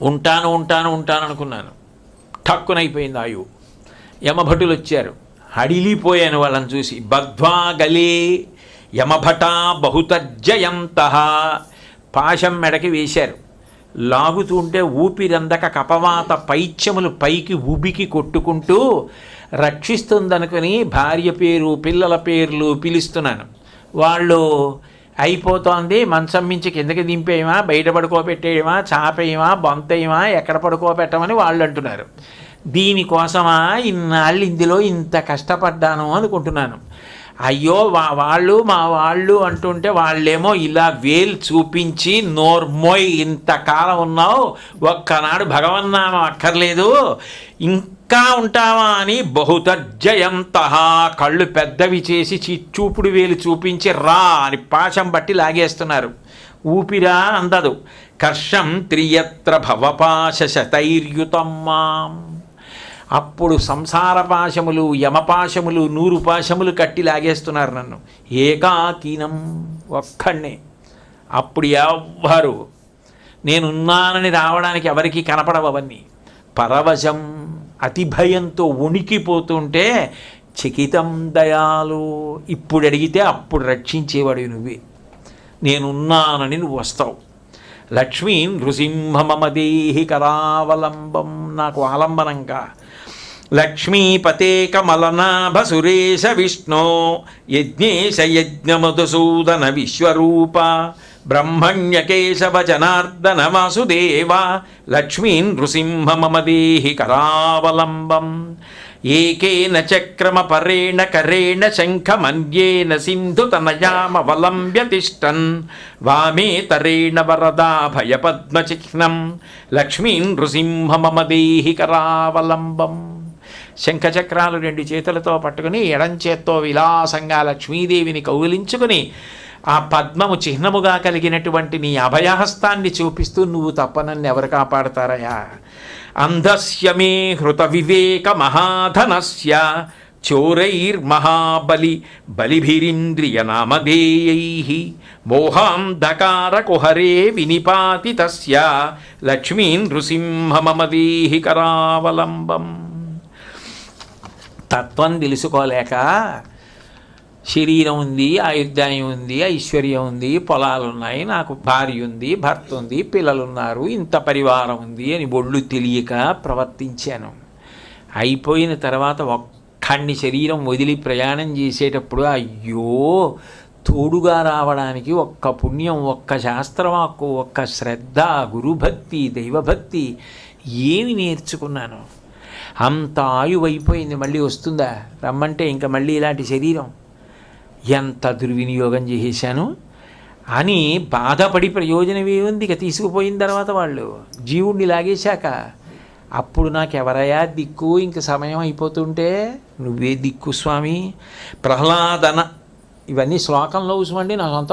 ఉంటాను ఉంటాను ఉంటాను అనుకున్నాను. ఠక్కునైపోయింది ఆయువు. యమభటులు వచ్చారు. హడిలిపోయాను వాళ్ళని చూసి. బద్ధ్వా గలే యమభటా బహుతర్జయంత. పాశం మెడకి వేశారు. లాగుతుంటే ఊపిరందక కపవాత పైత్యములు పైకి ఉబికి కొట్టుకుంటూ రక్షిస్తుందనుకుని భార్య పేరు పిల్లల పేర్లు పిలుస్తున్నాను. వాళ్ళు అయిపోతోంది, మంచం మించి కిందకి దింపేయమా, బయట పడుకోబెట్టేయమా, చాపేయమా, బొంతేయమా, ఎక్కడ పడుకోబెట్టమని వాళ్ళు అంటున్నారు. దీనికోసమా ఇన్నాళ్ళు ఇందులో ఇంత కష్టపడ్డాను అనుకుంటున్నాను. అయ్యో వాళ్ళు మా వాళ్ళు అంటుంటే వాళ్ళేమో ఇలా వేలు చూపించి నోర్మోయ్ ఇంతకాలం ఉన్నావు, ఒక్కనాడు భగవన్నామం అక్కర్లేదు, ఇంకా ఉంటావా అని బహుతర్జయంత కళ్ళు పెద్దవి చేసి చూపుడు వేలు చూపించి రా అని పాశం బట్టి లాగేస్తున్నారు. ఊపిరా అందదు. కర్షం త్రియత్ర భవపాశ శతైర్యుతం మాం. అప్పుడు సంసార పాశములు, యమపాశములు, 100 పాశములు కట్టి లాగేస్తున్నారు నన్ను. ఏకాకీనం, ఒక్కడే. అప్పుడు ఎవ్వరు నేనున్నానని రావడానికి ఎవరికి కనపడవు అవన్నీ. పరవశం, అతి భయంతో వణికిపోతుంటే చకితం దయాలు. ఇప్పుడు అడిగితే అప్పుడు రక్షించేవాడు నువ్వే. నేనున్నానని నువ్వు వస్తావు. లక్ష్మీ నృసింహమదేహి కరావలంబం, నాకు ఆలంబనంగా. లక్ష్మీపతే కమలనాభ సురేశ విష్ణో యజ్ఞేశ యజ్ఞమధుసూదన విశ్వరూప బ్రహ్మణ్యకేశవ జనార్దన వాసుదేవ. లక్ష్మీ నృసింహమదేహి కరావలంబం. ఏకేన చక్రమ పరేణ కరేణ శంఖమన్యేన సింధుతనయామవలంబ్య తిష్టన్ వామే తరేణ వరదా భయపద్మచిహ్నం. లక్ష్మీ నృసింహమదేహి కరావలంబం. శంఖచక్రాలు 2 చేతులతో పట్టుకుని ఎడంచేత్తో విలాసంగా లక్ష్మీదేవిని కౌగిలించుకుని ఆ పద్మము చిహ్నముగా కలిగినటువంటి నీ అభయహస్తాన్ని చూపిస్తూ నువ్వు తప్ప నన్ను ఎవరు కాపాడతారయా. అంధస్య మే హృత వివేక మహాధనస్య చోరైర్మహాబలి బలిభిరింద్రియ నామధేయైః మోహాంధకార కుహరే వినిపాతితస్య. లక్ష్మీ నృసింహమదేహి కరావలంబం. తత్వం తెలుసుకోలేక శరీరం ఉంది, ఆయుర్దాయం ఉంది, ఐశ్వర్యం ఉంది, పొలాలున్నాయి, నాకు భార్య ఉంది, భర్త ఉంది, పిల్లలున్నారు, ఇంత పరివారం ఉంది అని ఒళ్ళు తెలియక ప్రవర్తించాను. అయిపోయిన తర్వాత ఒక్కడిని శరీరం వదిలి ప్రయాణం చేసేటప్పుడు అయ్యో తోడుగా రావడానికి ఒక్క పుణ్యం, ఒక్క శాస్త్రవాక్కు, ఒక్క శ్రద్ధ, గురుభక్తి, దైవభక్తి ఏమి నేర్చుకున్నాను. అంత ఆయువైపోయింది, మళ్ళీ వస్తుందా రమ్మంటే? ఇంకా మళ్ళీ ఇలాంటి శరీరం ఎంత దుర్వినియోగం చేసేసాను అని బాధపడి ప్రయోజనం ఏముంది? ఇక తీసుకుపోయిన తర్వాత వాళ్ళు జీవుణ్ణి లాగేశాక అప్పుడు నాకెవరయా దిక్కు? ఇంక సమయం అయిపోతుంటే నువ్వే దిక్కు స్వామి. ప్రహ్లాదన ఇవన్నీ శ్లోకంలో చూసమండి నా సొంత